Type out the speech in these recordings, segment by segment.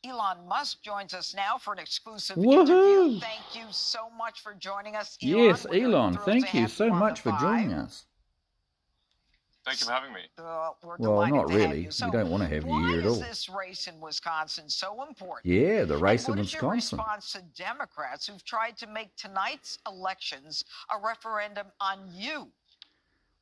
Elon Musk joins us now for an exclusive Woohoo! interview. Thank you so much for joining us, Elon. Yes, We are Elon, thrilled to thank you have so on much the for joining Vibe. us. Thank you for having me. We're Well, delighted not to have really. you. So We don't want to have you why here at is all. this race in Wisconsin so important? Yeah, the race And in what is your Wisconsin. response to Democrats who've tried to make tonight's elections a referendum on you?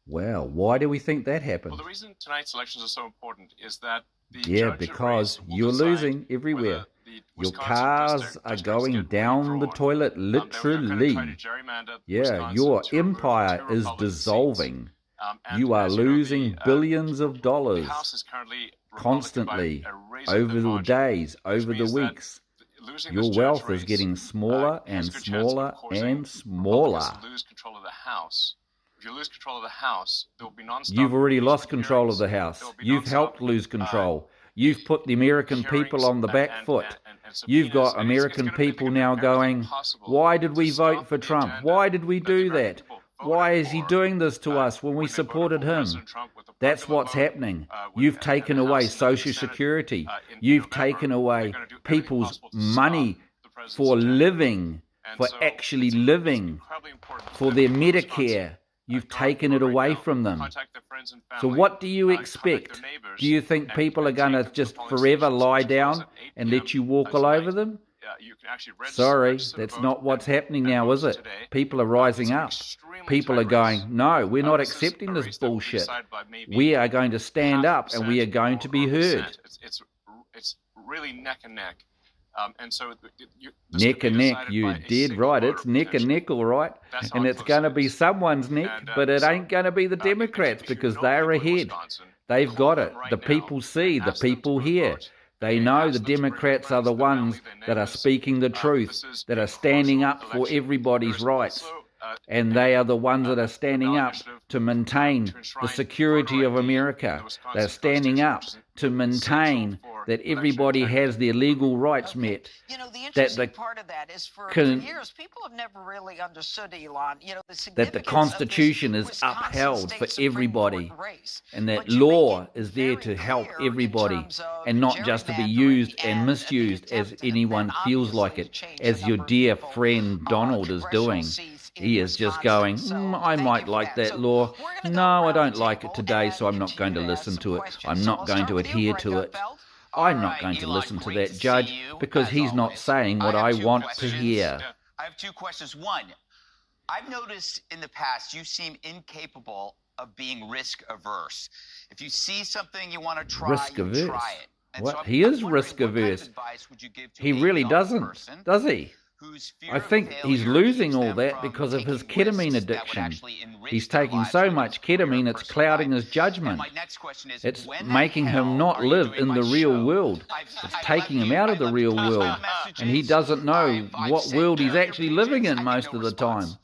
Well, why do we think that Well, happened? the reason tonight's elections are so important is that the Yeah, judge because race will you're decide losing everywhere. whether the Your Wisconsin cars are districts going get down the redrawn. toilet, They're going to try to literally. gerrymander Yeah, Wisconsin your to remove empire 2 is Republican seats. dissolving. And You are as you know, losing billions of the dollars House is currently Republican constantly by a over razor-thin the margin, days, which over the means that weeks. losing Your this judge wealth is race getting smaller has and a good chance smaller of causing and smaller. Republicans to lose control of the House. If you lose control of the House, there will be nonstop. You've already lost impeachment control of hearings. the There House. will be You've nonstop, helped lose control. You've put the American people hearings on the back foot. and You've subpoenas. got And American it's gonna people make now everything going, possible why did to we vote stop for the Trump? agenda Why did we that the do American that? people Why voted is he for, doing this to us when we when they voted supported for him? President Trump with the That's popular what's vote, happening. with- You've and taken the away House and then the Social Senate, Security. in You've November, taken they're away gonna do everything people's possible to money stop the president's for agenda. living, And for so actually it's living, incredibly important for that their people in Wisconsin, Medicare. You've go out taken and it vote away right now. from them. Contact their friends and So family, what do you contact expect? their neighbors, Do you think and people are going take to the just polling forever stations lie to close down at 8 and p.m. let you walk all tonight. over them? You can actually Sorry, register to that's vote not what's and happening now, vote is it? today. People are rising It's an up. extremely People tight are going, race. no, we're not This is accepting a this race that will be bullshit. decided by maybe We are going to stand half a up and we are percent going to be or a heard. percent. It's really neck and neck. And so this Neck could and be neck, decided you by a dead single right. voter, It's neck and neck, all right. That's how And it's close going to it be is. someone's neck, And, but it so, ain't going to be the Democrats if you because know they're people in ahead. Wisconsin, They've call got them it. right The now people see, and the ask them to people go hear. vote. They And know ask the them to bring their Democrats are friends, the their ones family, their that are neighbors. speaking the truth, This is that a are standing crucial up for election. everybody's There's rights. also, And they are the ones that are standing ballot up initiative to maintain to the enshrine security voter of ID in the America. Wisconsin They're standing Constitution, up which is to maintain for that election everybody integrity. has their legal rights met. You know, the That interesting the part of that is for con- years, people have never really understood, Elon, you know, the that the significance Constitution of is this Wisconsin upheld State for Supreme everybody, Court race. and that But you make law it is there very to help clear in everybody, terms of and not just to be gerrymandering used and and the misused as attempt then anyone feels like obviously it, to change as the your number of dear people, friend Donald is congressional doing. seats in He is just Wisconsin. going, So I thank might you for like that. that So law. we're going to go No, I around don't the like it table today, so I'm not continue going to ask listen some to it. questions. I'm So not I'll going start to with you, adhere Greg to it. Gutfeld. I'm not going to Elon, listen to great that to see judge you, because as he's not always. saying what I have two want to questions. hear. Yeah. I have two questions. One, I've noticed in the past you seem incapable of being risk averse. If you see something you want to try, Risk you averse? try it. And What? so He I'm is wondering, risk what kind of averse. advice would you give to He a really young doesn't, person does he? whose fear I of think he's failure losing keeps all them that from because of his taking ketamine risks that would addiction. actually enrich He's their taking lives, so whether much it's career or ketamine it's personal clouding life? his judgment. And my next question is, It's when making the him hell not are you live doing in my the real show? world. It's taking him out of the real world. And he doesn't know what sent world he's carrier actually pigeons. living I in get most no of the response. time.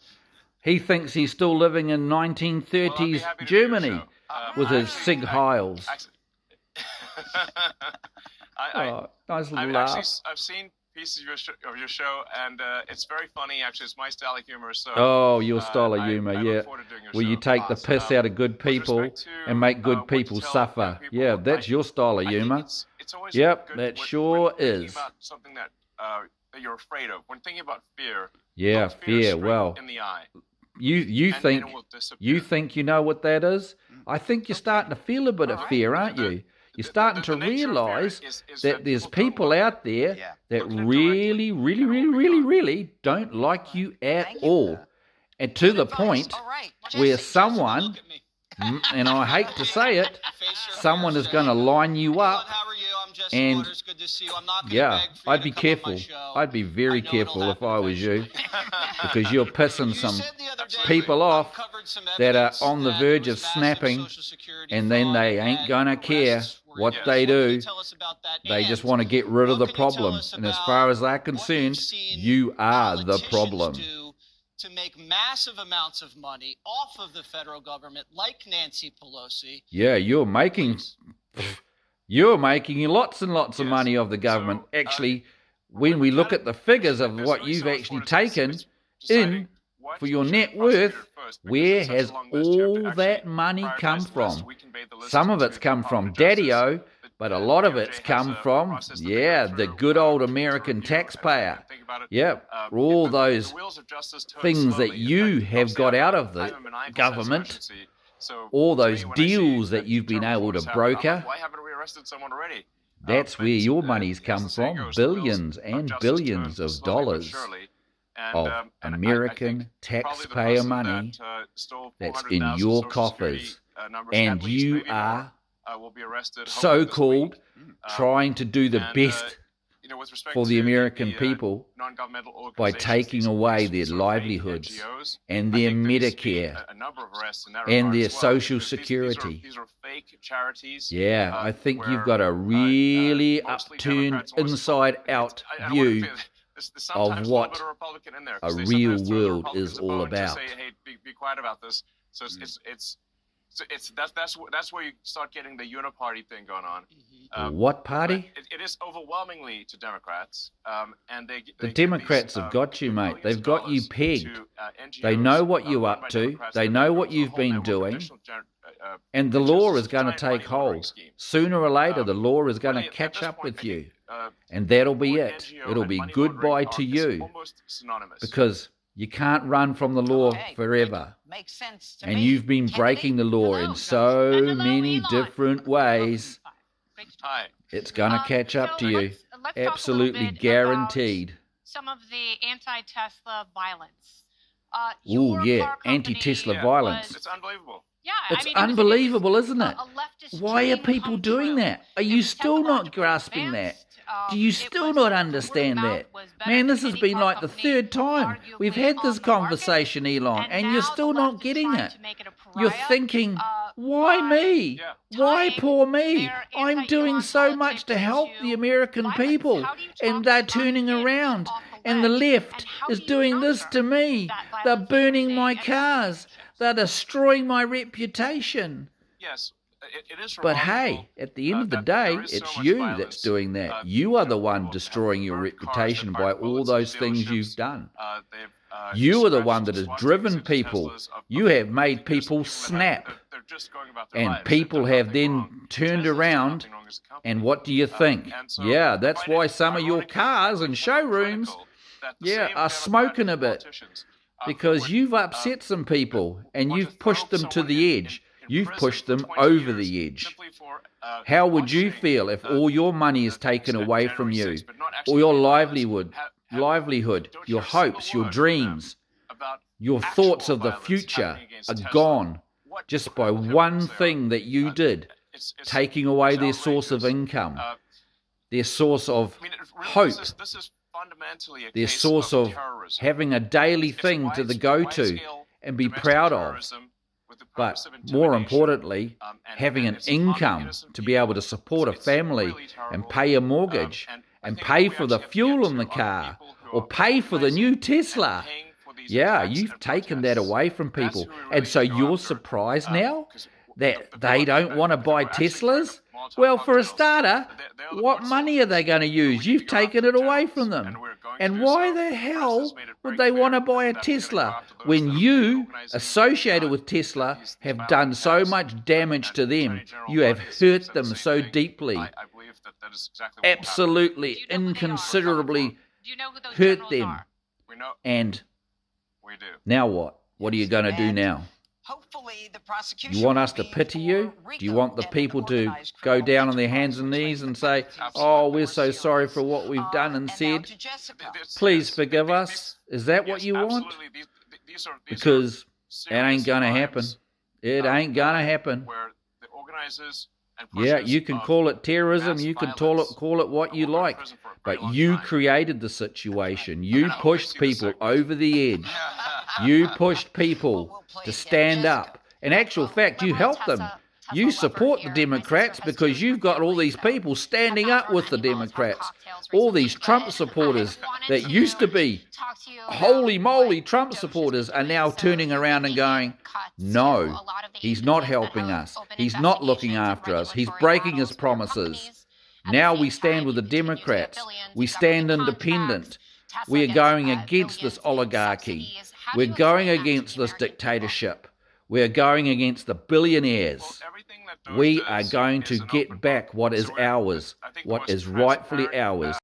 He thinks he's still living in Well, I'd be 1930s happy to do your Germany show. with his Sig Heils. I've Nice little laugh. I've seen pieces of your show, and it's very funny. Actually, it's my style of humor. So Oh, your style of humor, I yeah. look forward to doing your Where show. you take the piss out of good people With respect to, and make good what you people tell suffer. young people, Yeah, that's your style of I think humor. it's always Yep, good that when sure thinking is. about something that you're afraid of. When thinking about fear, Yeah, look fear fear. straight Well, in the eye, you and think it will disappear. you know what that is? I think you're starting to feel a bit of fear, aren't you? You're starting to the nature of fear realise is that there's people don't people look- out there Yeah. that Look at him really, really, and really, it will be really, gone. really don't like you at Thank you. all. And to the point All right. where Jesse. someone, and I hate to say it, someone is going to line you up. How are you? I'm Jesse And Waters. Good to see you. I'm not going to yeah, beg for you I'd to be come on careful. my show. I'd be very I know it'll careful if happen I was you, eventually. because you're pissing You some said the other day people you off uncovered some that are evidence on the that verge there of was massive snapping, Social Security and then fraud they ain't and gonna care arrests were what Yes. they What can you do. tell us about that? They And just want to get rid of the what can you tell problem. us And as about far as they're what you've concerned, seen you are the politicians problem. do to make massive amounts of money off of the federal government, like Nancy Pelosi? Yeah, you're making lots and lots of Yes. money off the government. So, Actually, when we look at the figures of There's what really you've so much actually more to taken deciding in what for your should net be prosecuted worth, first, because where it's such a has long list. You have to all actually that money prioritize come the list. from? We conveyed the list Some of to it's the come Department from of Justice. Daddy-O, But a lot of it's come from, the good old American taxpayer. Yep, all those things that you have got out of the government, all those deals that you've been able to broker. Why haven't we arrested someone already? That's where your money's come from, billions and billions of dollars of American taxpayer money that's in your coffers. And you are so-called trying to do the best for the American people by taking away their livelihoods and their Medicare and their Social Security. These are fake charities. Yeah, I think you've got a really upturned, inside-out view of what a real world is all about. Be quiet about this. So that's where you start getting the uniparty thing going on. What party? It is overwhelmingly to Democrats, and the Democrats have got you, mate. They've got you pegged. They know what you're up to. They know what you've been doing, and the law is going to take hold. Sooner or later, the law is going to catch up with you, and that'll be it. It'll be goodbye to you, because you can't run from the law forever. Makes sense to and me. you've been Kennedy? breaking the law in so And hello, many Elon. different ways. Great to Hi. It's going to catch up to you. Let's talk a Absolutely little bit guaranteed. about some of the anti-Tesla violence. Oh, Your yeah, car company anti-Tesla was- violence. It's unbelievable. Yeah, It's I mean, unbelievable, isn't it? a leftist Why are dream people come doing true. that? Are It you was still not technologically grasping that? advanced. Do you It still was not word of understand mouth that? was better Man, than this has any been car like the company third time we've had arguably this on the market. conversation, Elon, and now you're still the not left is getting trying it. to make it a You're pariah, thinking, uh, why by me? Yeah. Why tying poor me? their I'm doing anti-Elon so much to politics help into the American violence. people, How do you talk and they're about turning it around, off the and the ledge? left And how is do you doing this counter to me. that They're violence that burning we're my seeing in cars. relationships? They're destroying my reputation. Yes, it is. But remarkable, hey, at the end of the that day, there is so it's much you violence. that's doing that. You People are the one have destroying your burned cars, reputation they've by fired all bullets those into things dealerships. you've done. They've, You are the scratched one that has SWAT driven teams into people. Teslas You have made people snap. They're just going about their And lives. people They've done have nothing then wrong. turned Tesla's done around, nothing wrong as a company. and what do you think? And so Yeah, I that's find why it some of your ironic cars and showrooms, critical that the yeah, same are Democrat smoking a bit. politicians, Because would, you've upset some people, and want to you've pushed throw them to someone the in edge. You've prison pushed for them 20 over years the edge. simply for, How would you watching, feel if all your money is taken away from January you, 6th, but not or actually your being livelihood, violent? Don't your hear a single hopes, your word from them dreams, about your actual thoughts of the violence future happening against are Tesla. gone What just by incredible one hypocrites they are. thing that you did, It's taking away it's their source of outrageous. income, Uh, their source of I mean, it really, hope, This is fundamentally a their case source of terrorism. having a daily It's thing to the go-to wide-scale and be domestic proud of. terrorism with the But purpose of more intimidation. importantly, And having an it's harming income innocent to be able to people. support a It's family really terrible. and pay a mortgage I and think pay what we for the actually have to fuel get in the to are car people who or are pay for the new organizing and Tesla. paying for these Yeah, attacks you've and taken that protests. away from That's people. who we really And so need to go you're after. surprised now 'Cause that the they people don't want to that buy were actually trying to Teslas? Molotov Well, for a cocktails, starter, they're the what foot money are they going to soldiers. use? We need You've to go after taken it away generals, from them. and we're going to And do why so. the The press has hell made it would very they want to clear buy a that we're gonna go Tesla after those when that have you, been organizing, associated with Tesla, these have violent done so attacks. much damage to And them? Attorney General You have Barr has hurt said them the same so thing. deeply, I believe that is exactly what will happen. absolutely, Do you know who they are? inconsiderably Do you know who those hurt generals them. are? We know. And We do. now what? What are you going to do And now? Hopefully, the prosecution You want will us to be pity for you? Do you want the RICO people and to organized go criminal down on their enterprise, hands and which knees makes and the say, penalties oh, more we're so sorry serious. for what we've done and now said? to Jessica. Please forgive us? Is that what you want? Absolutely. These are Because it serious ain't going to happen. crimes, It ain't going to happen. where the organizers and Yeah, pushers you can of call it terrorism, mass you can violence call it what will you go to like, prison for a very but long you time. created the situation. You And I hope pushed they see the people segment. over the edge. You pushed Well, people we'll play to again. stand Jessica. up. In actual fact, you helped them. You support the Democrats because you've got all these people standing up with the Democrats. All these Trump supporters that used to be holy moly Trump supporters are now turning around and going, no, he's not helping us. He's not looking after us. He's breaking his promises. Now we stand with the Democrats. We stand independent. We are going against this oligarchy. We're going against this dictatorship. We're going against the billionaires. Well, everything that We are going to get back what is ours, what is rightfully ours.